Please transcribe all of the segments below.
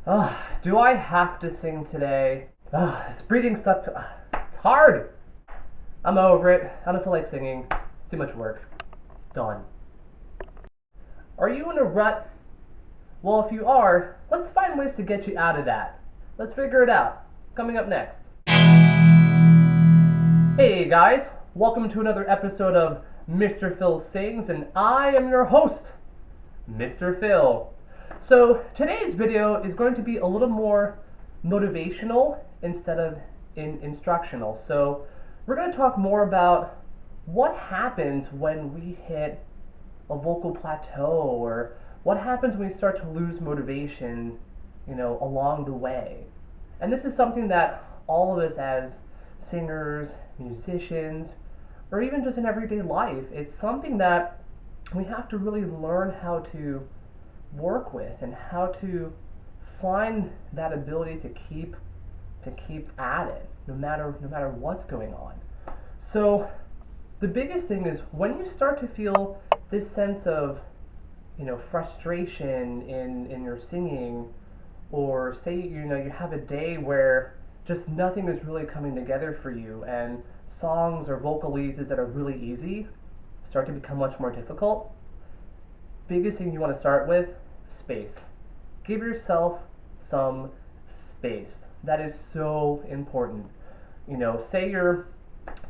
Do I have to sing today? This breathing stuff, it's hard. I'm over it. I don't feel like singing. It's too much work. Done. Are you in a rut? Well, if you are, let's find ways to get you out of that. Let's figure it out. Coming up next. Hey guys, welcome to another episode of Mr. Phil Sings, and I am your host, Mr. Phil. So today's video is going to be a little more motivational instead of instructional. So we're going to talk more about what happens when we hit a vocal plateau, or what happens when we start to lose motivation, along the way. And this is something that all of us as singers, musicians, or even just in everyday life, it's something that we have to really learn how to work with and how to find that ability to keep at it no matter what's going on. So the biggest thing is when you start to feel this sense of frustration in your singing, or say you have a day where just nothing is really coming together for you, and songs or vocalises that are really easy start to become much more difficult. Biggest thing you want to start with: space. Give yourself some space. That is so important. Say you're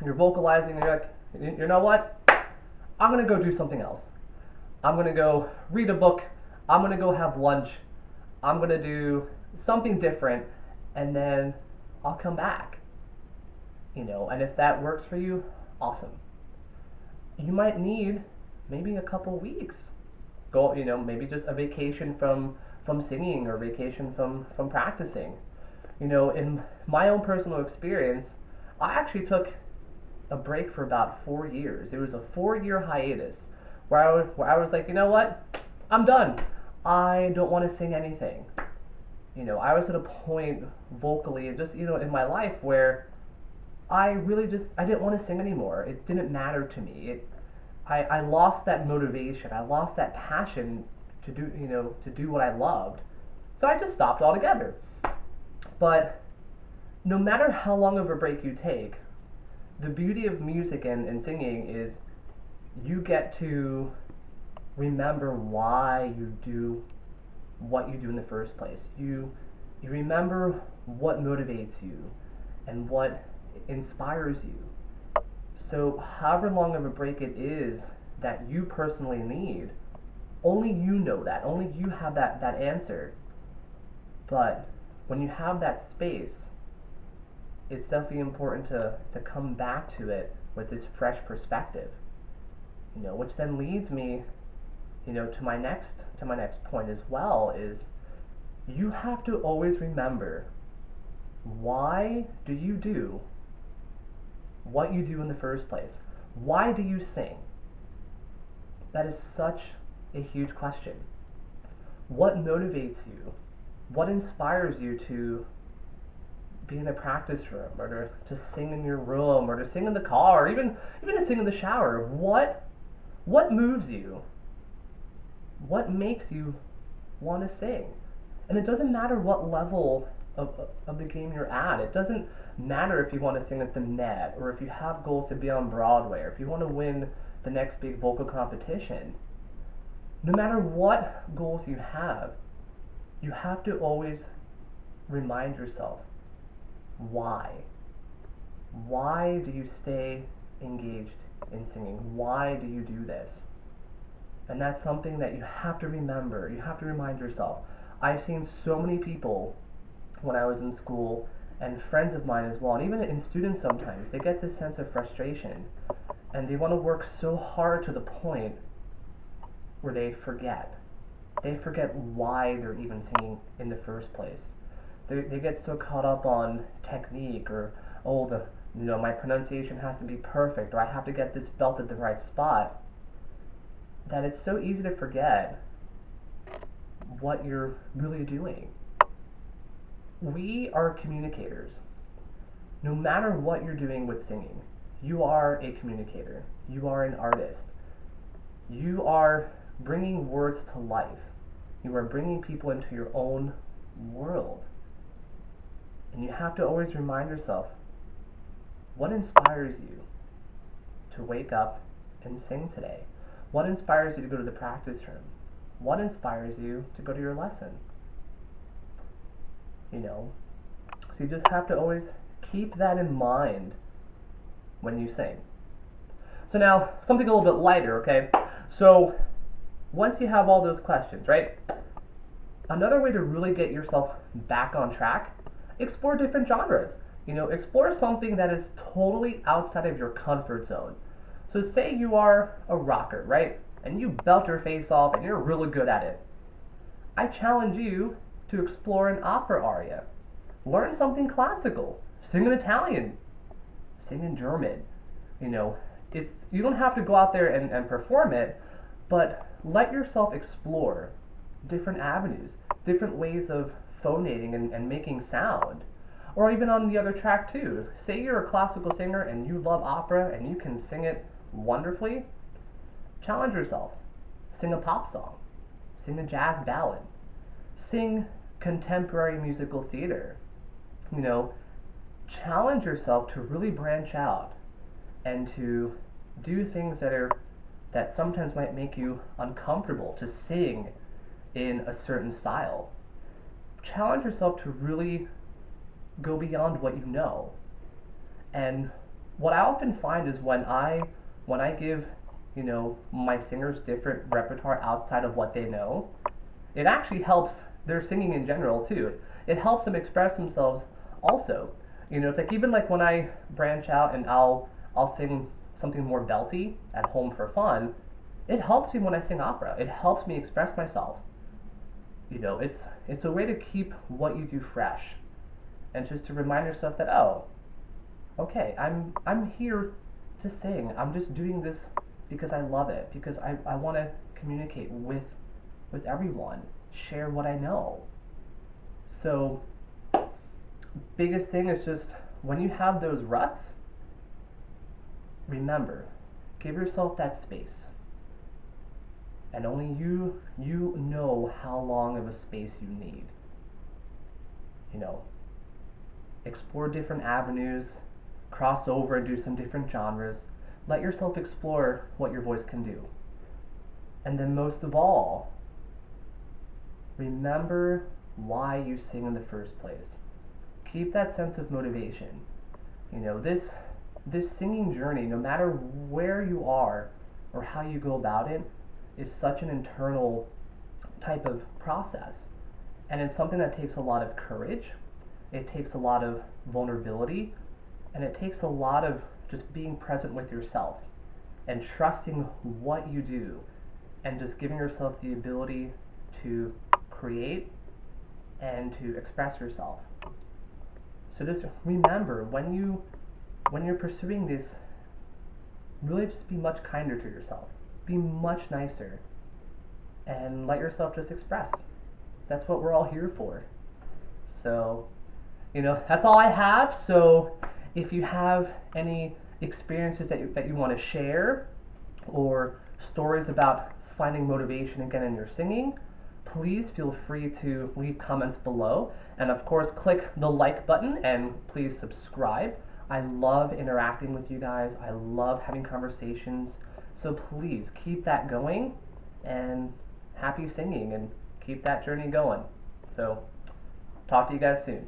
vocalizing and you're like, you know what? I'm gonna go do something else. I'm gonna go read a book. I'm gonna go have lunch. I'm gonna do something different, and then I'll come back. And if that works for you, awesome. You might need maybe a couple weeks. Go, maybe just a vacation from singing, or vacation from practicing. In my own personal experience, I actually took a break for about 4 years. It was a 4-year hiatus where I was like, you know what? I'm done. I don't want to sing anything. I was at a point vocally, just in my life, where I didn't want to sing anymore. It didn't matter to me. I lost that motivation. I lost that passion to do what I loved. So I just stopped altogether. But no matter how long of a break you take, the beauty of music and singing is you get to remember why you do what you do in the first place. You remember what motivates you and what inspires you. So however long of a break it is that you personally need, only you know that. Only you have that answer. But when you have that space, it's definitely important to come back to it with this fresh perspective. Which then leads me, to my next point as well, is you have to always remember, why do you do what you do in the first place? Why do you sing? That is such a huge question. What motivates you? What inspires you to be in a practice room, or to sing in your room, or to sing in the car, or even to sing in the shower? What moves you? What makes you want to sing? And it doesn't matter what level of the game you're at. It doesn't matter if you want to sing at the Met, or if you have goals to be on Broadway, or if you want to win the next big vocal competition. No matter what goals you have to always remind yourself, why? Why do you stay engaged in singing? Why do you do this? And that's something that you have to remember. You have to remind yourself. I've seen so many people when I was in school, and friends of mine as well, and even in students sometimes, they get this sense of frustration, and they want to work so hard to the point where they forget. They forget why they're even singing in the first place. They get so caught up on technique, or my pronunciation has to be perfect, or I have to get this belt at the right spot, that it's so easy to forget what you're really doing. We are communicators. No matter what you're doing with singing, you are a communicator. You are an artist. You are bringing words to life. You are bringing people into your own world. And you have to always remind yourself, what inspires you to wake up and sing today? What inspires you to go to the practice room? What inspires you to go to your lesson? You know, so you just have to always keep that in mind when you sing. So now, something a little bit lighter, okay? So, once you have all those questions, right? Another way to really get yourself back on track, explore different genres. You know, explore something that is totally outside of your comfort zone. So say you are a rocker, right? And you belt your face off and you're really good at it. I challenge you to explore an opera aria. Learn something classical. Sing in Italian. Sing in German. You know, you don't have to go out there and perform it, but let yourself explore different avenues, different ways of phonating and making sound. Or even on the other track too. Say you're a classical singer and you love opera and you can sing it wonderfully. Challenge yourself. Sing a pop song. Sing a jazz ballad. Sing contemporary musical theater. You know, challenge yourself to really branch out and to do things that sometimes might make you uncomfortable to sing in a certain style. Challenge yourself to really go beyond what you know. And what I often find is when I give, you know, my singers different repertoire outside of what they know, it actually helps their singing in general too. It helps them express themselves also. You know, it's like even like when I branch out and I'll sing something more belty at home for fun, it helps me when I sing opera. It helps me express myself. You know, it's a way to keep what you do fresh, and just to remind yourself that, oh, okay, I'm here to sing. I'm just doing this because I love it, because I want to communicate with everyone, share what I know. So biggest thing is just when you have those ruts, remember, give yourself that space. And only you know how long of a space you need. You know, explore different avenues, cross over and do some different genres. Let yourself explore what your voice can do. And then most of all, remember why you sing in the first place. Keep that sense of motivation. You know, this singing journey, no matter where you are or how you go about it, is such an internal type of process. And it's something that takes a lot of courage, it takes a lot of vulnerability, and it takes a lot of just being present with yourself and trusting what you do and just giving yourself the ability to create and to express yourself. So just remember, when you're pursuing this, really just be much kinder to yourself. Be much nicer. And let yourself just express. That's what we're all here for. So, you know, that's all I have. So if you have any experiences that you want to share, or stories about finding motivation again in your singing, please feel free to leave comments below. And of course, click the like button and please subscribe. I love interacting with you guys. I love having conversations. So please keep that going, and happy singing, and keep that journey going. So talk to you guys soon.